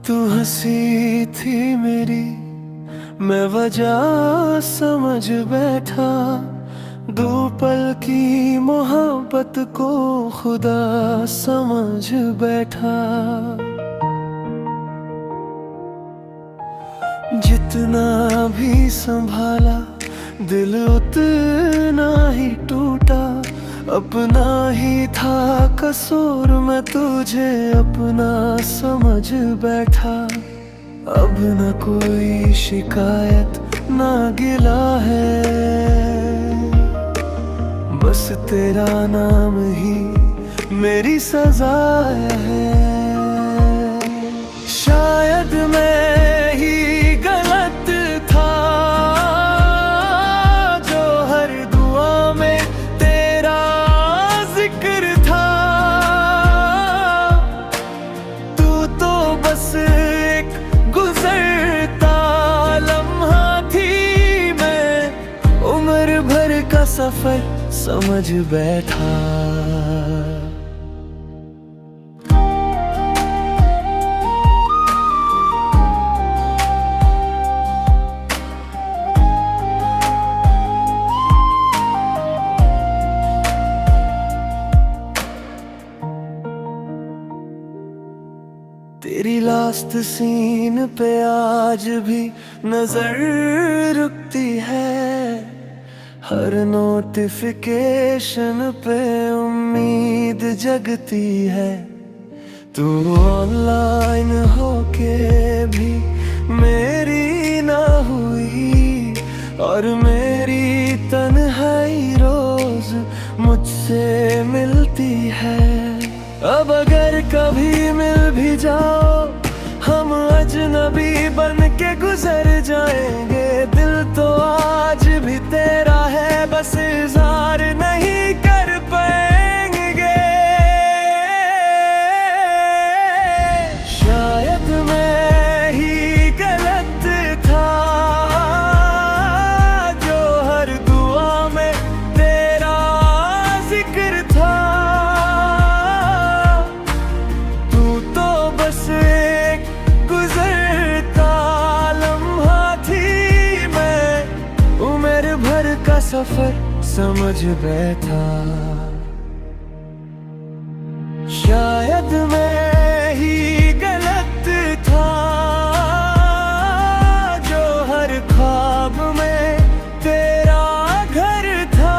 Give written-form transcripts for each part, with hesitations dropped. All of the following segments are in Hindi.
तू हंसी थी मेरी, मैं वजह समझ बैठा। दो पल की मोहब्बत को खुदा समझ बैठा। जितना भी संभाला दिल उतना ही टूटा। अपना ही था कसूर, मैं तुझे अपना समझ बैठा। अब न कोई शिकायत ना गिला है, बस तेरा नाम ही मेरी सजा है। शायद मैं ही गलत था जो हर दुआ में तेरा जिक्र था। तू तो बस एक गुजरता लम्हा थी, मैं उम्र भर का सफर समझ बैठा। तेरी लास्ट सीन पे आज भी नजर रुकती है। हर नोटिफिकेशन पे उम्मीद जगती है। तू ऑनलाइन होके भी मेरी ना हुई, और मेरी तन्हाई रोज मुझसे मिलती है। अब अगर कभी मिल भी जाओ, हम अजनबी बन के गुजर जाएंगे। दिल तो आज भी तेरा है, बस इज़हार नहीं कर पाएंगे। शायद मैं ही गलत था जो हर दुआ में तेरा जिक्र था। सफर समझ बैठा। शायद मैं ही गलत था जो हर ख्वाब में तेरा घर था।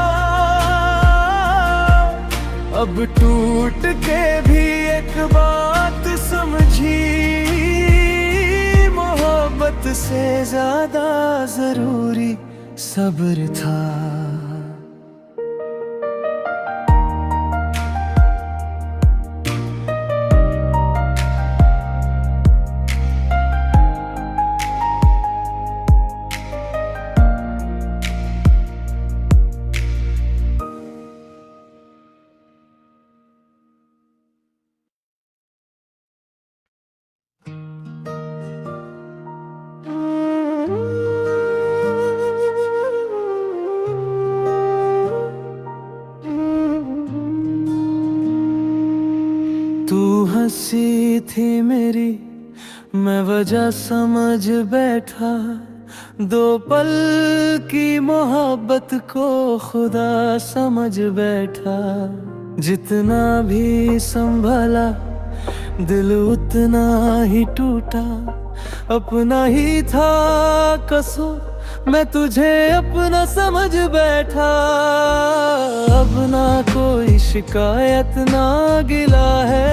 अब टूट के भी एक बात समझी, मोहब्बत से ज्यादा जरूरी सब्र था। तू हंसी थी मेरी, मैं वजह समझ बैठा। दो पल की मोहब्बत को खुदा समझ बैठा। जितना भी संभाला दिल उतना ही टूटा। अपना ही था कसूर, मैं तुझे अपना समझ बैठा। अब ना कोई शिकायत ना गिला है,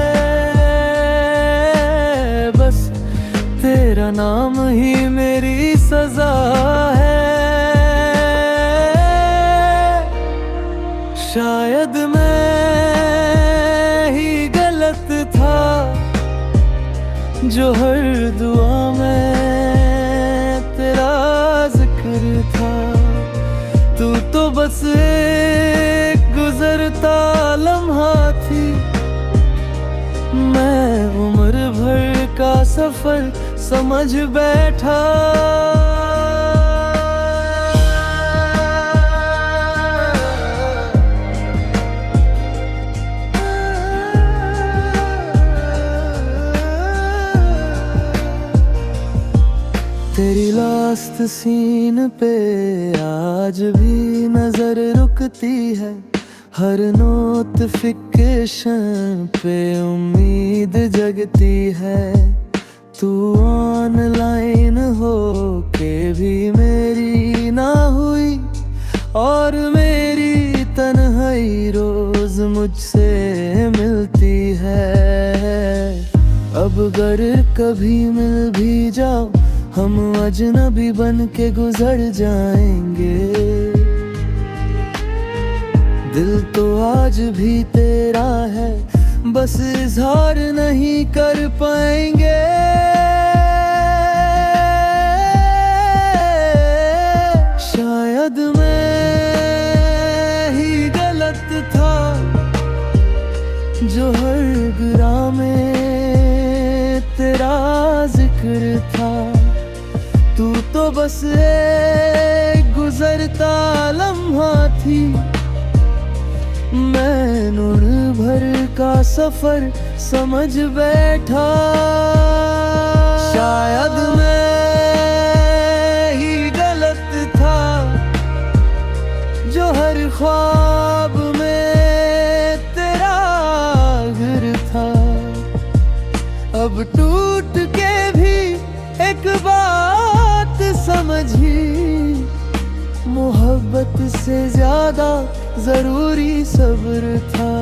बस तेरा नाम ही मेरी सजा है। शायद मैं ही गलत था जो हर दुआ में तेरा जिक्र था। तू तो बस एक गुजरता लम्हा थी, मैं उम्र भर का सफर समझ बैठा। तेरी लास्ट सीन पे आज भी नजर रुकती है, हर नोटिफिकेशन पे उम्मीद जगती है। तू ऑनलाइन हो के भी मेरी ना हुई, और मेरी तन्हाई रोज मुझसे मिलती है। अब अगर कभी मिल भी जाओ, हम अजनबी बन के गुजर जाएंगे। दिल तो आज भी तेरा है, बस इजहार नहीं कर पाएंगे। शायद मैं ही गलत था, जो हर ग्राम में तेरा जिक्र था। तू तो बस एक गुजरता लम्हा थी, मैं उड़ भर का सफर समझ बैठा। शायद मैं ही गलत था, जो हर ख्वाब में तेरा घर था। अब टूट के भी एक बात समझी, मोहब्बत से ज्यादा जरूरी सब्र था।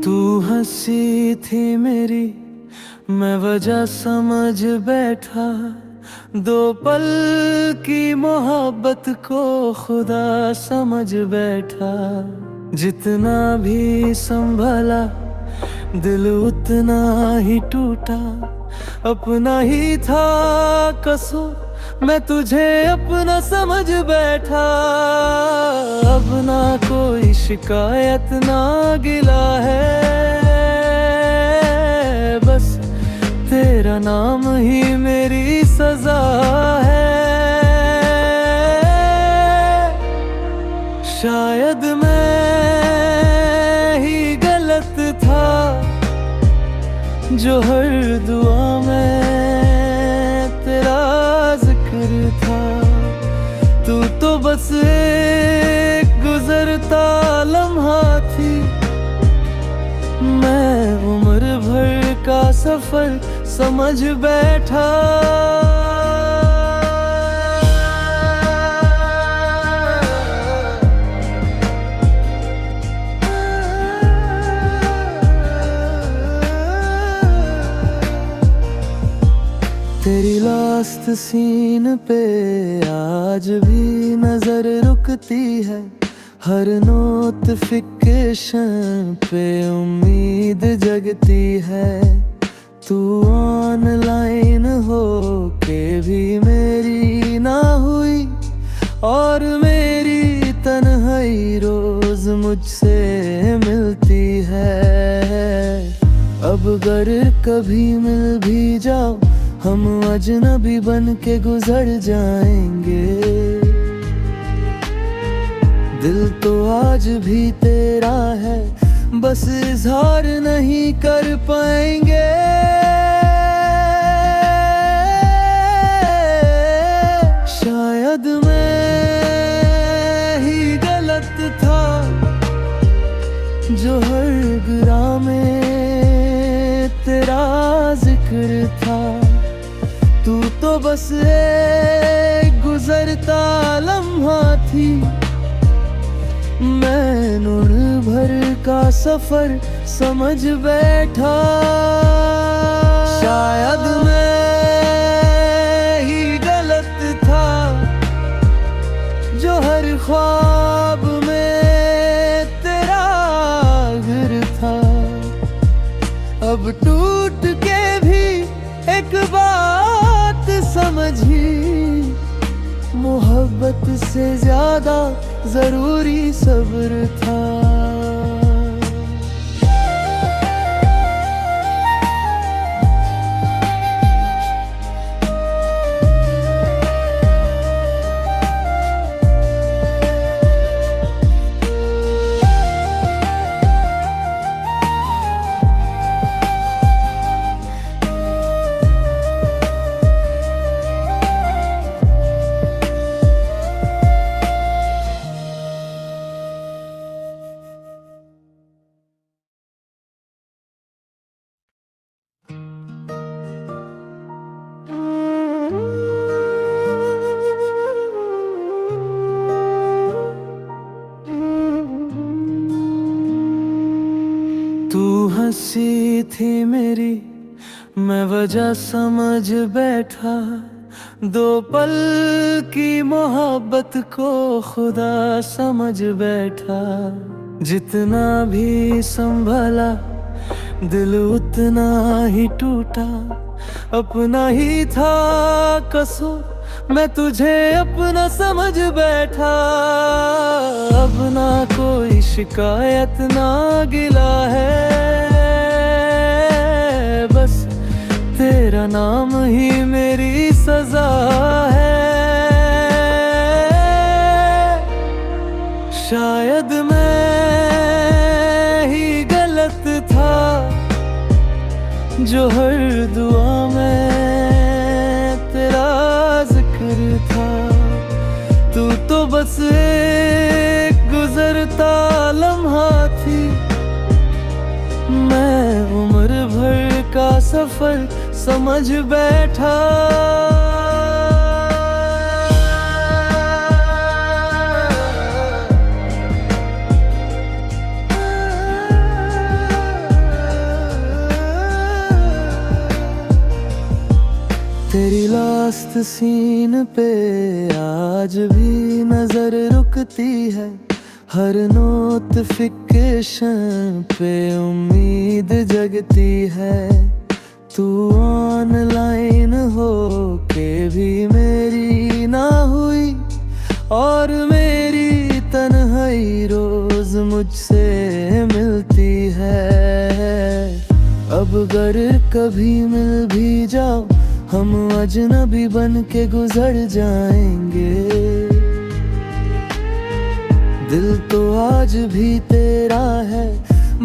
तू हंसी थी मेरी, मैं वजह समझ बैठा। दो पल की मोहब्बत को खुदा समझ बैठा। जितना भी संभला दिल उतना ही टूटा। अपना ही था कसूर, मैं तुझे अपना समझ बैठा। अब ना कोई शिकायत ना गिला है, बस तेरा नाम ही मेरी सजा है। शायद मैं ही गलत था, जो हर दुआ में तेरा जिक्र था। तू तो बस एक गुजरता लम्हा थी, मैं उम्र भर का सफर समझ बैठा। तेरी लास्ट सीन पे आज भी नजर रुकती है, हर नोटिफिकेशन पे उम्मीद जगती है। तू ऑनलाइन हो के भी मेरी ना हुई, और मेरी तन्हाई रोज मुझसे मिलती है। अब अगर कभी मिल भी जाओ, हम अजनबी बन के गुजर जाएंगे। दिल तो आज भी तेरा है, बस इजहार नहीं कर पाएंगे। शायद मैं ही गलत था, जो हर ग्राम में तेरा जिक्र था। तू तो बस एक गुजरता लम्हा थी, मैं उड़ भर का सफर समझ बैठा। शायद मैं एक बात समझी, मोहब्बत से ज्यादा जरूरी सब्र था। तू हंसी थी मेरी, मैं वजह समझ बैठा, दो पल की मोहब्बत को खुदा समझ बैठा। जितना भी संभला दिल उतना ही टूटा, अपना ही था कसूर मैं तुझे अपना समझ बैठा। अब ना कोई शिकायत ना गिला है, बस तेरा नाम ही मेरी सजा है। शायद मैं ही गलत था जो हर दुआ में तेरा जिक्र था। तू तो बस एक गुजरता लम्हा थी, मैं उम्र भर का सफर समझ बैठा। तेरी लास्ट सीन पे आज भी नजर रुकती है, हर नोटिफिकेशन पे उम्मीद जगती है। तू ऑनलाइन हो के भी मेरी ना हुई, और मेरी तन्हाई रोज मुझसे मिलती है। अब अगर कभी मिल भी जाओ हम अजनबी बन के गुजर जाएंगे। दिल तो आज भी तेरा है,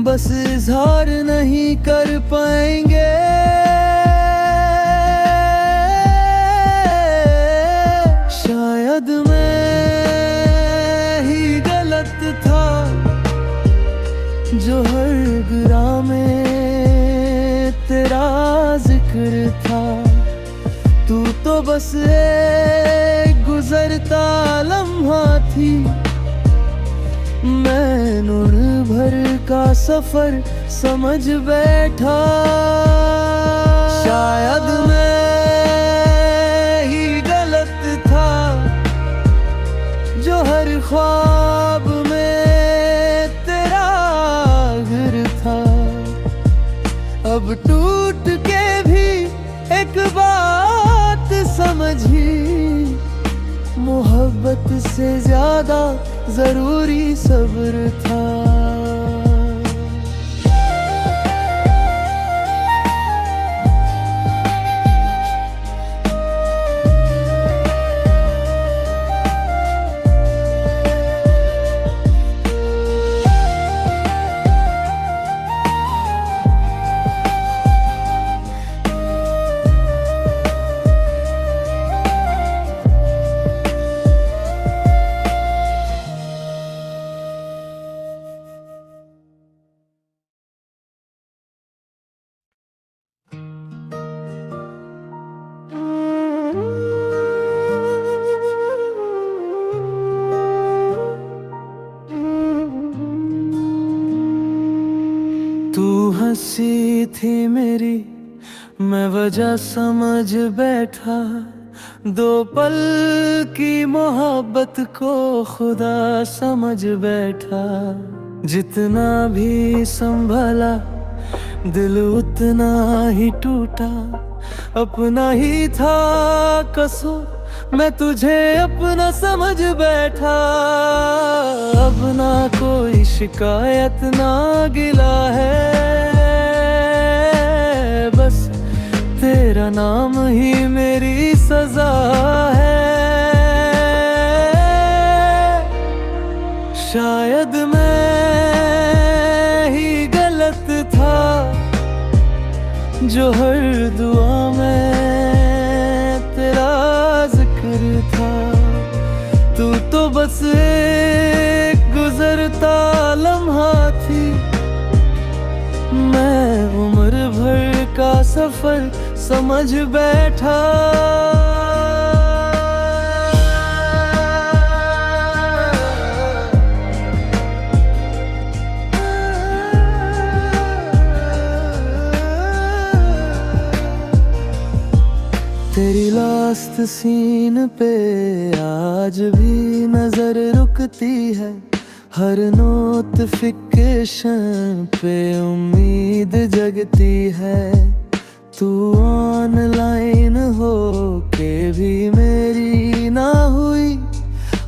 बस इजहार नहीं कर पाएंगे। शायद मैं ही गलत था जो हर गिरा में तेरा जिक्र था। तू तो बस एक गुजरता लम्हा थी, मैं नूर भर का सफर समझ बैठा। शायद मैं ही गलत था जो हर ख्वाब में तेरा घर था। अब टूट के भी एक बात समझी, मोहब्बत से ज्यादा जरूरी सब्र था। तू हंसी थी मेरी, मैं वजह समझ बैठा, दो पल की मोहब्बत को खुदा समझ बैठा। जितना भी संभला दिल उतना ही टूटा, अपना ही था कसूर, मैं तुझे अपना समझ बैठा। अब ना कोई शिकायत ना गिला है, बस तेरा नाम ही मेरी सजा है। शायद मैं ही गलत था जो हर दुआ में तेरा जिक्र था। तू तो बस एक गुजरता लम्हा थी, मैं उम्र भर का सफर समझ बैठा। तेरी लास्ट सीन पे आज भी नजर रुकती है, हर नोटिफिकेशन पे उम्मीद जगती है। तू ऑनलाइन हो के भी मेरी ना हुई,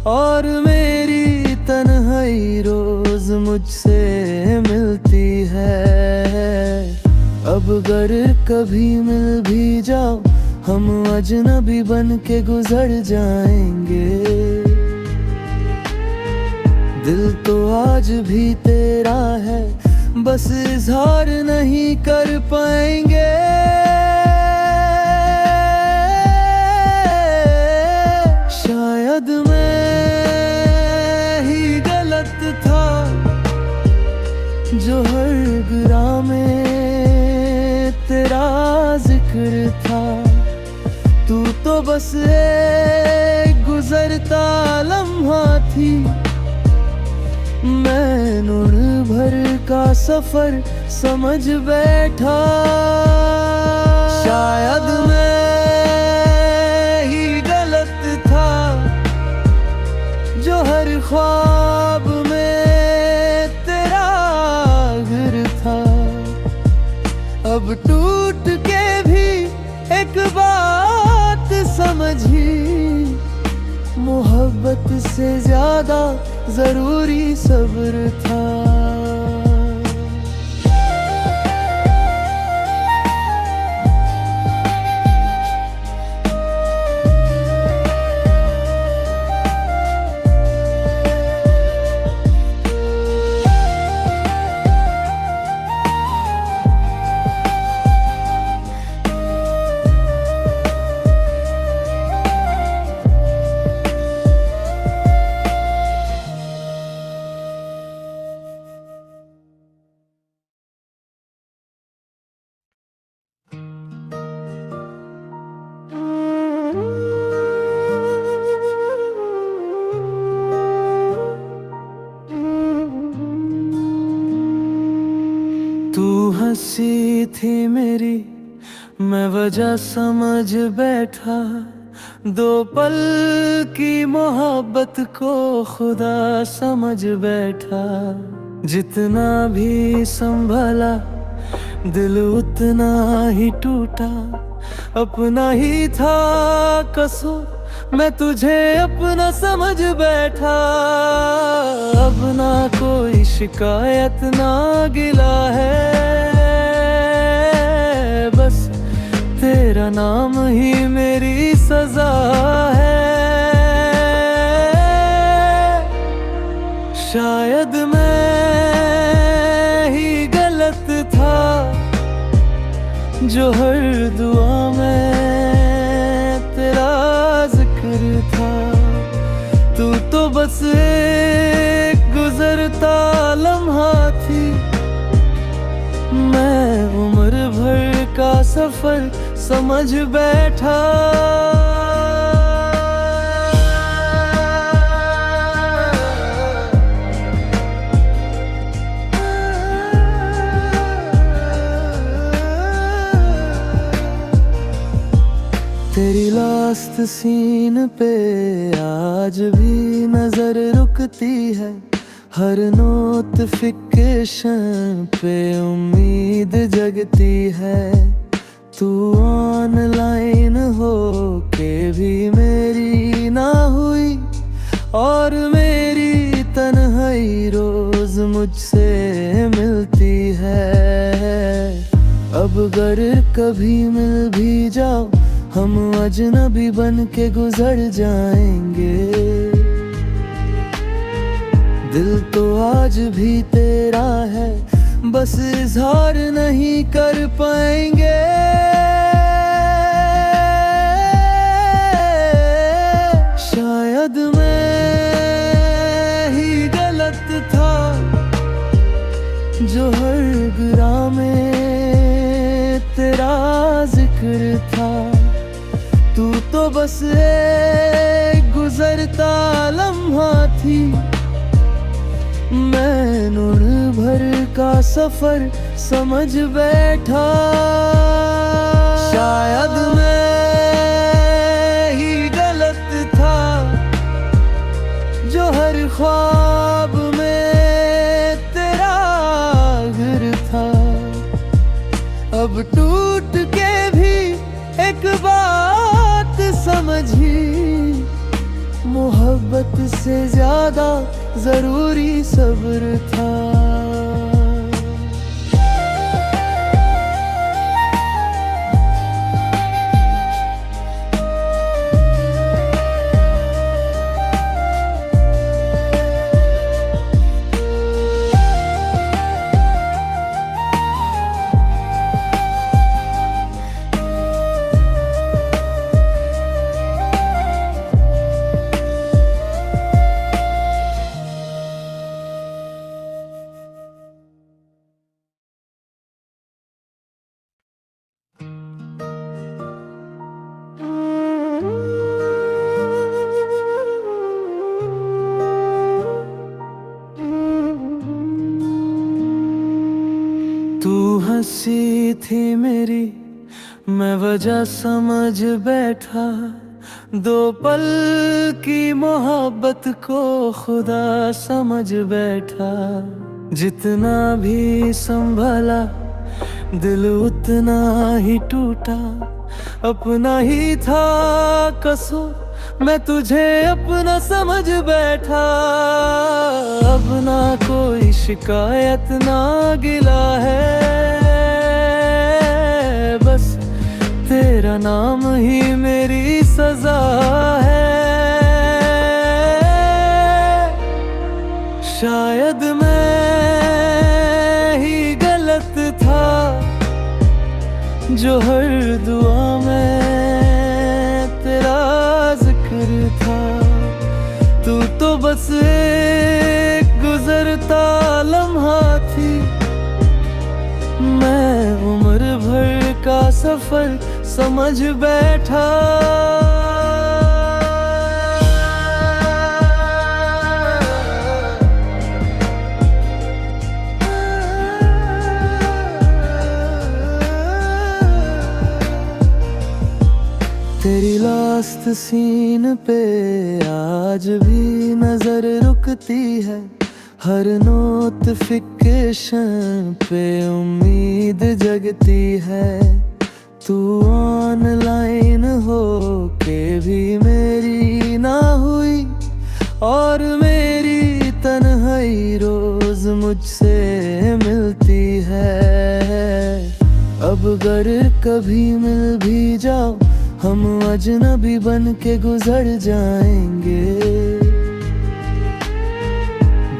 और मेरी तन्हाई रोज मुझसे मिलती है। अब अगर कभी मिल भी जाओ, हम अजनबी बन के गुजर जाएंगे। दिल तो आज भी तेरा है, बस इजहार नहीं कर पाएंगे। शायद मैं ही गलत था जो हर गिरा में तेरा जिक्र था। तू तो बस एक गुजरता लम्हा थी, मैं उम्र भर का सफर समझ बैठा। शायद मैं ही गलत था जो हर ख्वाब में तेरा घर था। अब टूट के भी एक बात समझी, मोहब्बत से ज्यादा जरूरी सब्र था। तू हंसी थी मेरी, मैं वजह समझ बैठा। दो पल की मोहब्बत को खुदा समझ बैठा। जितना भी संभला दिल उतना ही टूटा। अपना ही था कसूर, मैं तुझे अपना समझ बैठा। अब ना कोई शिकायत ना गिला है, बस तेरा नाम ही मेरी सजा है। शायद मैं ही गलत था जो हर दुआ में तेरा जिक्र था। तू तो बस एक गुजरता लम्हा थी, मैं उम्र भर का सफर समझ बैठा। तेरी लास्ट सीन पे आज भी नजर रुकती है, हर नोटिफिकेशन पे उम्मीद जगती है। तू ऑनलाइन मुझसे मिलती है। अब अगर कभी मिल भी जाओ, हम अजनबी बन के गुजर जाएंगे। दिल तो आज भी तेरा है, बस इजहार नहीं कर पाएंगे। शायद मैं ही गलत था, जो हर ग्राम में तेरा जिक्र था। तू तो बस एक गुजरता लम्हा थी, मैं नूर भर का सफर समझ बैठा। शायद मैं ही गलत था, जो हर ख्वाब में तेरा घर था। अब टूट के भी एक बात समझी, मोहब्बत से ज्यादा जरूरी सब्र था। तू हंसी थी मेरी, मैं वजह समझ बैठा। दो पल की मोहब्बत को खुदा समझ बैठा। जितना भी संभला दिल उतना ही टूटा। अपना ही था कसूर, मैं तुझे अपना समझ बैठा। अब ना कोई शिकायत ना गिला है, बस तेरा नाम ही मेरी सजा है। शायद मैं ही गलत था, जो हर दुआ में तेरा जिक्र था। तू तो बस एक गुजरता लम्हा थी, मैं उम्र भर का सफर समझ बैठा। तेरी लास्ट सीन पे आज भी नजर रुकती है। हर नोटिफिकेशन पे उम्मीद जगती है। तू ऑनलाइन हो के भी मेरी ना हुई, और मेरी तन्हाई रोज मुझसे मिलती है। अब अगर कभी मिल भी जाओ, हम अजनबी बन के गुजर जाएंगे।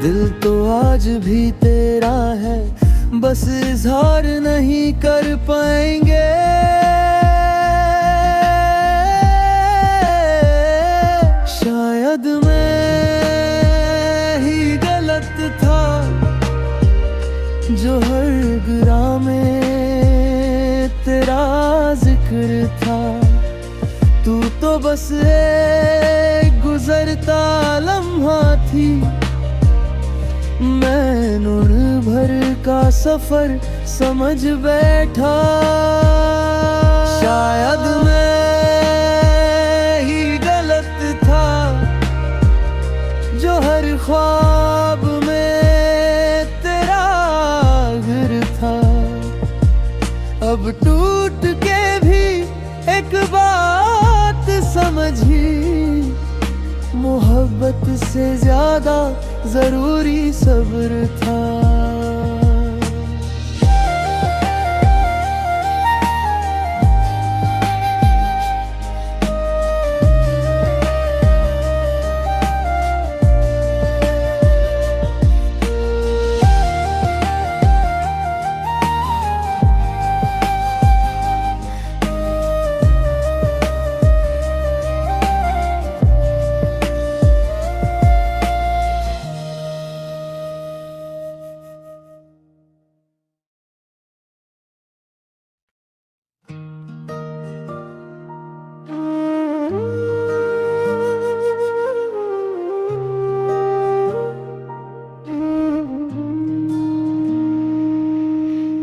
दिल तो आज भी तेरा है, बस इजहार नहीं कर पाएंगे। शायद मैं ही गलत था, जो हर ग्राम में तेरा जिक्र था। तू तो बस एक गुजरता लम्हा थी, मैं नूर भर का सफर समझ बैठा। शायद मैं ही गलत था, जो हर ख्वाब में तेरा घर था। अब टूट के भी एक बात समझी, मोहब्बत से ज्यादा जरूरी सब्र था।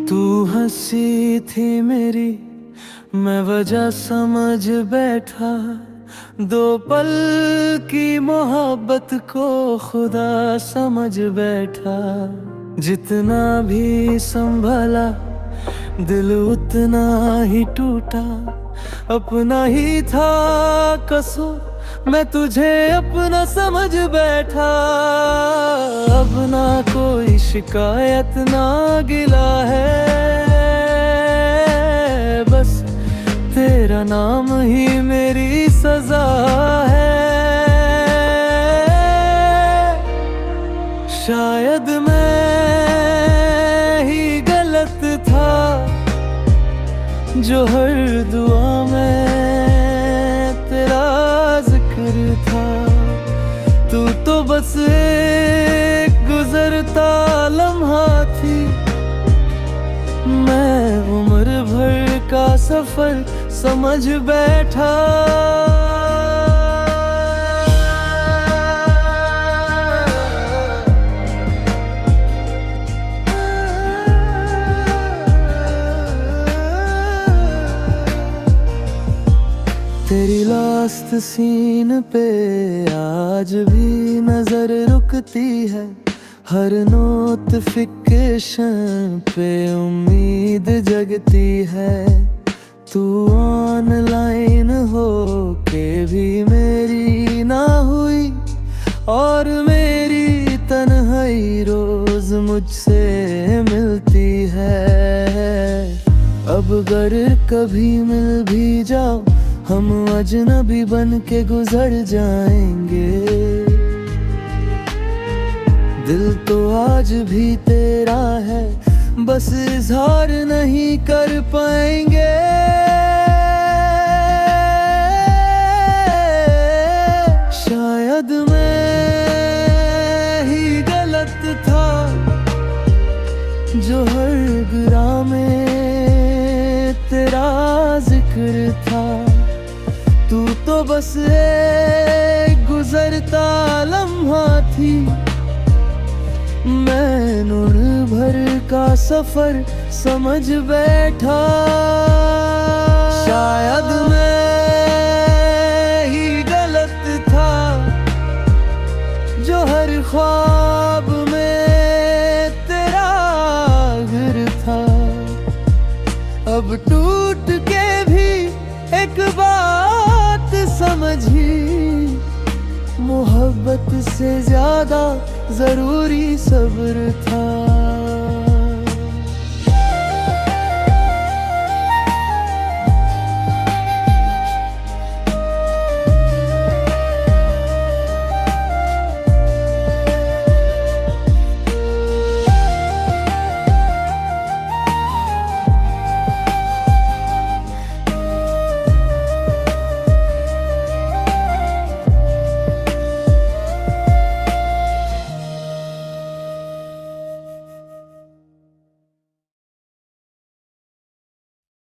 तू हंसी थी मेरी, मैं वजह समझ बैठा, दो पल की मोहब्बत को खुदा समझ बैठा। जितना भी संभला दिल उतना ही टूटा, अपना ही था कसूर मैं तुझे अपना समझ बैठा। अब ना कोई शिकायत ना गिला है, बस तेरा नाम ही मेरी सजा है। शायद मैं ही गलत था जो हर दुआ में तेरा जिक्र था। तू तो बस एक गुजरता लम्हा थी, मैं उम्र भर का सफर समझ बैठा। तेरी लास्ट सीन पे आज भी नजर रुकती है, हर नोटिफिकेशन पे उम्मीद जगती है। तू ऑनलाइन हो के भी मेरी ना हुई, और मेरी तन्हाई रोज मुझसे मिलती है। अब अगर कभी मिल भी जाओ हम अजनबी बन के गुजर जाएंगे। दिल तो आज भी तेरा है, बस इजहार नहीं कर पाएंगे। शायद मैं ही गलत था जो हर गिरा में तेरा जिक्र था। तू तो बस एक गुजरता लम्हा थी, मैं नूर भर का सफर समझ बैठा। शायद मैं ही गलत था जो हर ख्वाब में तेरा घर था। अब टूट के भी एक बात समझी, मोहब्बत से ज्यादा जरूरी सब्र था।